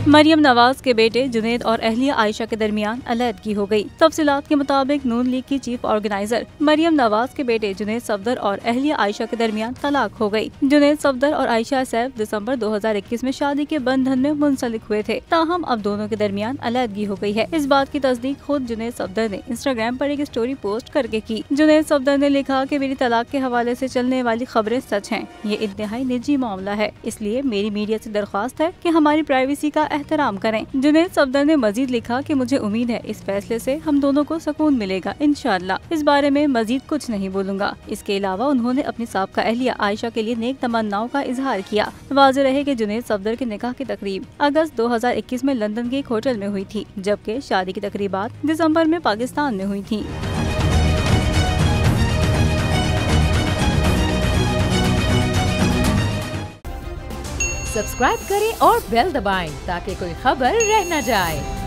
मरियम नवाज के बेटे जुनैद और अहलिया आयशा के दरमियान अलहदगी हो गई। तफसीलात के मुताबिक नून लीग की चीफ ऑर्गेनाइजर मरियम नवाज के बेटे जुनैद सफदर और अहलिया आयशा के दरमियान तलाक हो गई। जुनैद सफदर और आयशा सैफ दिसंबर 2021 में शादी के बंधन में मुंसलिक हुए थे, ताहम अब दोनों के दरमियान अलहदगी हो गई है। इस बात की तस्दीक खुद जुनैद सफदर ने इंस्टाग्राम पर एक स्टोरी पोस्ट करके की। जुनैद सफदर ने लिखा कि मेरी तलाक के हवाले से चलने वाली खबरें सच हैं। ये इंतहाई निजी मामला है, इसलिए मेरी मीडिया से दरख्वास्त है कि हमारी प्राइवेसी का एहतराम करें। जुनैद सफदर ने मजीद लिखा कि मुझे उम्मीद है इस फैसले से हम दोनों को सुकून मिलेगा, इंशाअल्लाह। इस बारे में मजीद कुछ नहीं बोलूँगा। इसके अलावा उन्होंने अपनी साबका अहलिया आयशा के लिए नेक तमन्नाओं का इजहार किया। वाज़ेह रहे कि जुनैद सफदर के निकाह की तकरीब अगस्त 2021 में लंदन के एक होटल में हुई थी, जबकि शादी की तकरीबात दिसंबर में पाकिस्तान में हुई थी। सब्सक्राइब करें और बेल दबाएं ताकि कोई खबर रह न जाए।